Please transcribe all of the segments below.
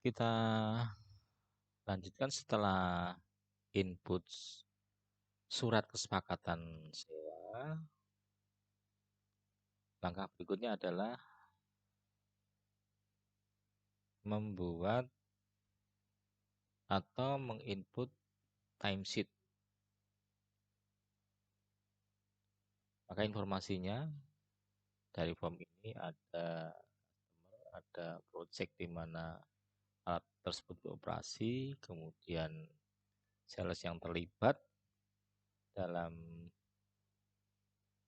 Kita lanjutkan setelah input surat kesepakatan sewa. Langkah berikutnya adalah membuat atau menginput timesheet. Maka informasinya dari form ini ada project di mana alat tersebut beroperasi, kemudian sales yang terlibat dalam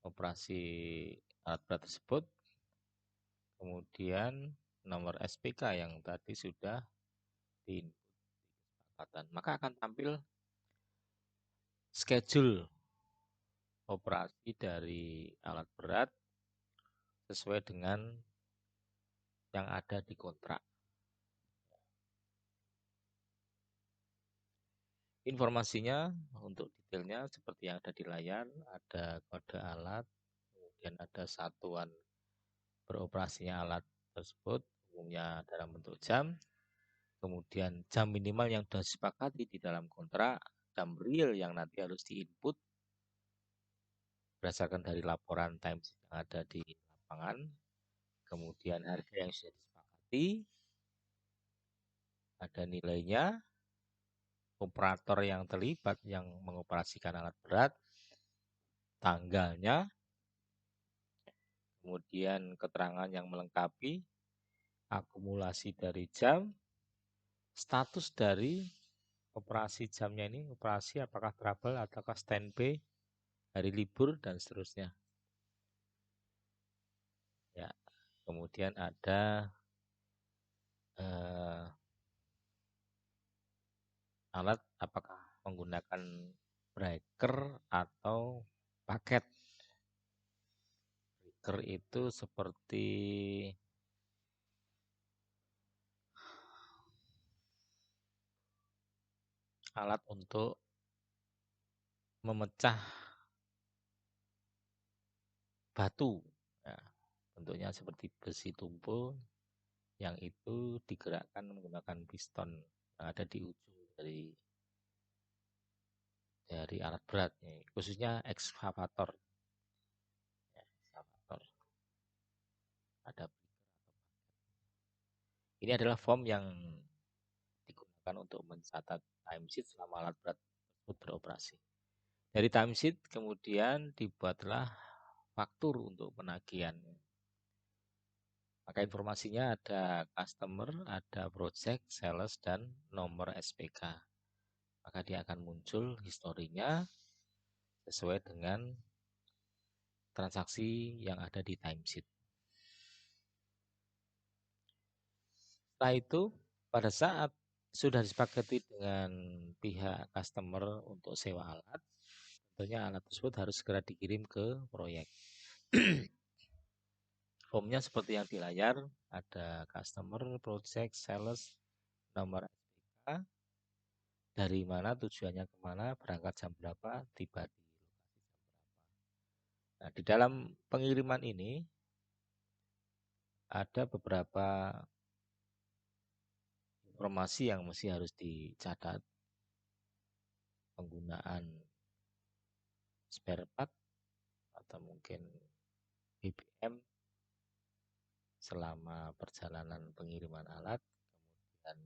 operasi alat berat tersebut, kemudian nomor SPK yang tadi sudah diinput kesepakatan. Maka akan tampil schedule operasi dari alat berat sesuai dengan yang ada di kontrak. Informasinya untuk detailnya seperti yang ada di layar, ada kode alat, kemudian ada satuan beroperasinya alat tersebut, umumnya dalam bentuk jam, kemudian jam minimal yang sudah disepakati di dalam kontrak, jam real yang nanti harus diinput berdasarkan dari laporan timesheet yang ada di lapangan, kemudian harga yang sudah disepakati, ada nilainya, operator yang terlibat yang mengoperasikan alat berat, tanggalnya, kemudian keterangan yang melengkapi, akumulasi dari jam, status dari operasi jamnya ini, operasi apakah trouble ataukah standby, hari libur, dan seterusnya. Ya, kemudian ada alat apakah menggunakan breaker atau paket. Breaker itu seperti alat untuk memecah batu. Ya, bentuknya seperti besi tumpul yang itu digerakkan menggunakan piston yang ada di ujung dari alat berat, khususnya ekskavator. Ya, ekskavator. Ada ini adalah form yang digunakan untuk mencatat timesheet selama alat berat tersebut beroperasi. Dari timesheet kemudian dibuatlah faktur untuk penagihan. Maka informasinya ada customer, ada project, sales, dan nomor SPK. Maka dia akan muncul historinya sesuai dengan transaksi yang ada di timesheet. Setelah itu, pada saat sudah disepakati dengan pihak customer untuk sewa alat, tentunya alat tersebut harus segera dikirim ke proyek. Formnya seperti yang di layar, ada customer, project, sales, nomor SPK, dari mana tujuannya kemana, berangkat jam berapa, tiba di lokasi jam berapa. Nah, di dalam pengiriman ini ada beberapa informasi yang mesti harus dicatat. Penggunaan spare part atau mungkin BBM selama perjalanan pengiriman alat, kemudian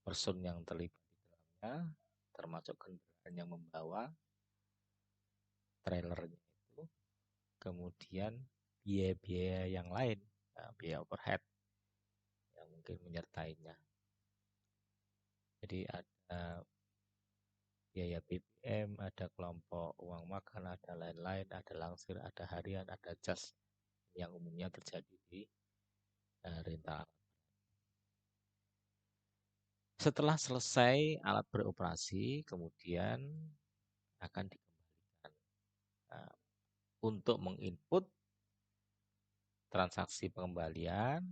person yang terlibat di dalamnya, termasuk kendaraan yang membawa trailernya itu, kemudian biaya-biaya yang lain, biaya overhead yang mungkin menyertainya. Jadi ada biaya BBM, ada kelompok uang makan, ada lain-lain, ada langsir, ada harian, ada jas yang umumnya terjadi di rental. Setelah selesai alat beroperasi, kemudian akan dikembalikan. Nah, untuk menginput transaksi pengembalian,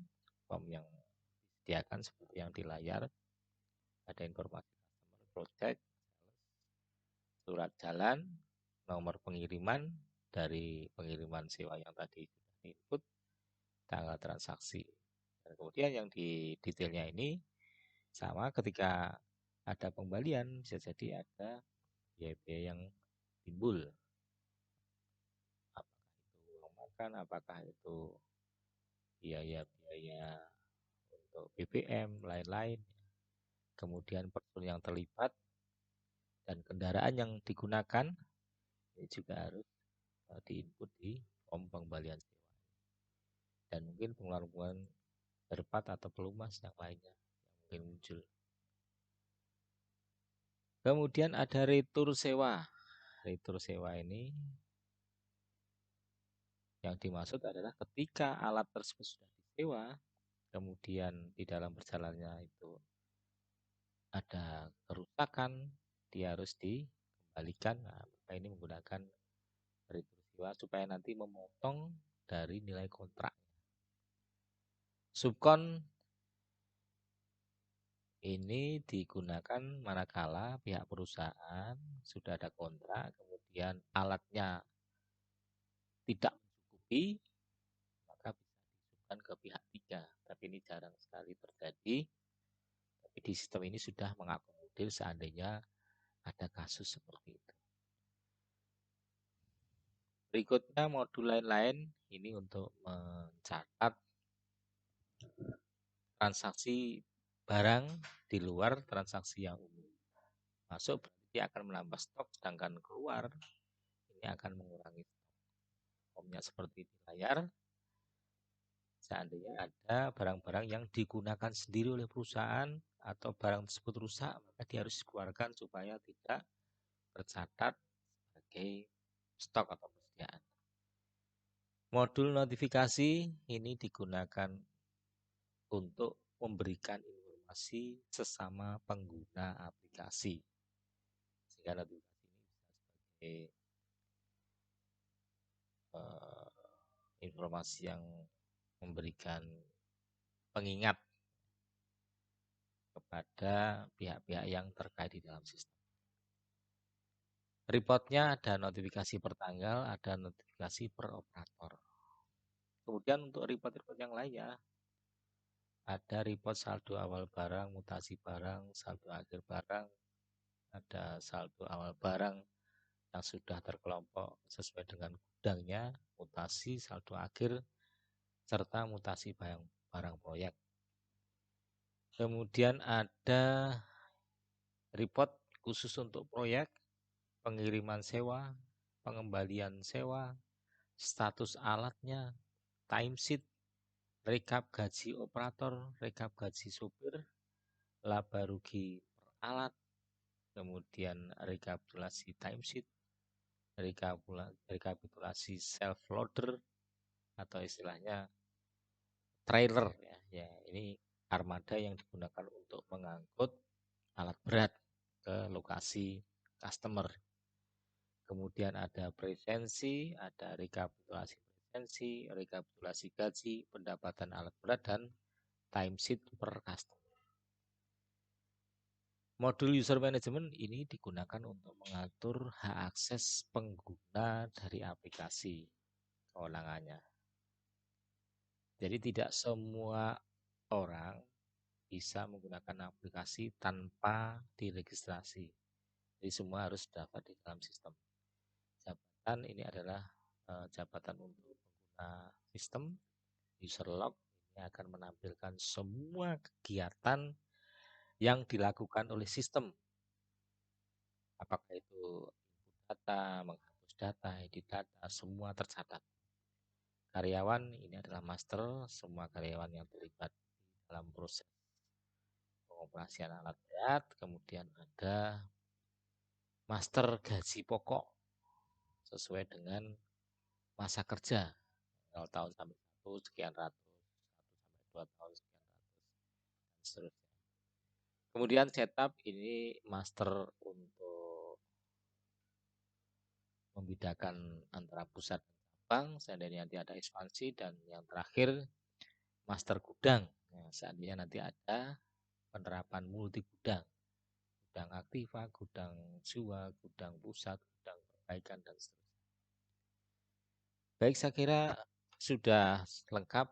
form yang disediakan seperti yang di layar, ada informasi customer, project, surat jalan, nomor pengiriman dari pengiriman sewa yang tadi input, tanggal transaksi. Dan kemudian yang di detailnya ini Sama ketika ada pengembalian bisa jadi ada biaya-biaya yang timbul. Apakah itu uang makan, apakah itu biaya-biaya untuk BBM, lain-lain. Kemudian personil yang terlibat dan kendaraan yang digunakan ini juga harus diinput di form pengembalian sewa. Dan mungkin pengeluaran terpat atau pelumas yang lainnya yang mungkin muncul. Kemudian ada retur sewa. Retur sewa ini yang dimaksud adalah ketika alat tersebut sudah disewa, kemudian di dalam perjalanannya itu ada kerusakan, dia harus dikembalikan. Nah, maka ini menggunakan retur sewa supaya nanti memotong dari nilai kontrak. Subkon ini digunakan manakala pihak perusahaan sudah ada kontrak, kemudian alatnya tidak mencukupi, maka bisa disubkan ke pihak tiga. Tapi ini jarang sekali terjadi. Tapi di sistem ini sudah mengakomodir seandainya ada kasus seperti itu. Berikutnya modul lain-lain ini untuk mencatat transaksi barang di luar transaksi yang umum. Masuk berarti dia akan menambah stok, sedangkan keluar ini akan mengurangi stok. Formnya seperti di layar. Seandainya ada barang-barang yang digunakan sendiri oleh perusahaan atau barang tersebut rusak, maka dia harus dikeluarkan supaya tidak tercatat sebagai stok atau persediaan. Modul notifikasi ini digunakan untuk memberikan informasi sesama pengguna aplikasi. Sehingga notifikasi ini bisa sebagai informasi yang memberikan pengingat kepada pihak-pihak yang terkait di dalam sistem. Reportnya ada notifikasi per tanggal, ada notifikasi per operator. Kemudian untuk report-report yang lainnya, ada report saldo awal barang, mutasi barang, saldo akhir barang, ada saldo awal barang yang sudah terkelompok sesuai dengan gudangnya, mutasi, saldo akhir, serta mutasi barang proyek. Kemudian ada report khusus untuk proyek, pengiriman sewa, pengembalian sewa, status alatnya, timesheet, rekap gaji operator, rekap gaji supir, laba rugi per alat, kemudian rekapitulasi timesheet, rekapitulasi self loader atau istilahnya trailer ya. Ini armada yang digunakan untuk mengangkut alat berat ke lokasi customer. Kemudian ada presensi, ada rekapitulasi presensi, rekapitulasi gaji, pendapatan alat berat, dan timesheet per customer. Modul user management ini digunakan untuk mengatur hak akses pengguna dari aplikasi kewenangannya. Jadi tidak semua orang bisa menggunakan aplikasi tanpa diregistrasi. Jadi semua harus dapat di dalam sistem. Jabatan ini adalah jabatan untuk pengguna sistem. User log ini akan menampilkan semua kegiatan yang dilakukan oleh sistem. Apakah itu input data, menghapus data, edit data, semua tercatat. Karyawan ini adalah master, semua karyawan yang terlibat dalam proses pengoperasian alat berat. Kemudian ada master gaji pokok sesuai dengan masa kerja. 0 tahun sampai 1 sekian ratus, 1 sampai 2 tahun sekian ratus, dan seterusnya. Kemudian setup ini master untuk membedakan antara pusat dan cabang, seandainya nanti ada ekspansi, dan yang terakhir master gudang. Nah, seandainya nanti ada penerapan multi gudang, gudang aktiva, gudang jiwa, gudang pusat, gudang perbaikan, dan seterusnya. Baik, saya kira sudah lengkap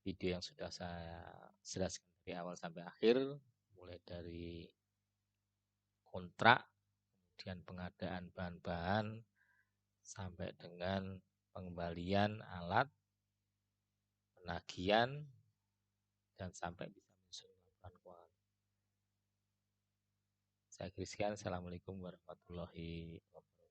video yang sudah saya jelaskan dari awal sampai akhir, mulai dari kontrak, kemudian pengadaan bahan-bahan, sampai dengan pengembalian alat, penagihan, dan sampai bisa menyusun laporan keuangan. Saya Christian, Assalamualaikum warahmatullahi wabarakatuh.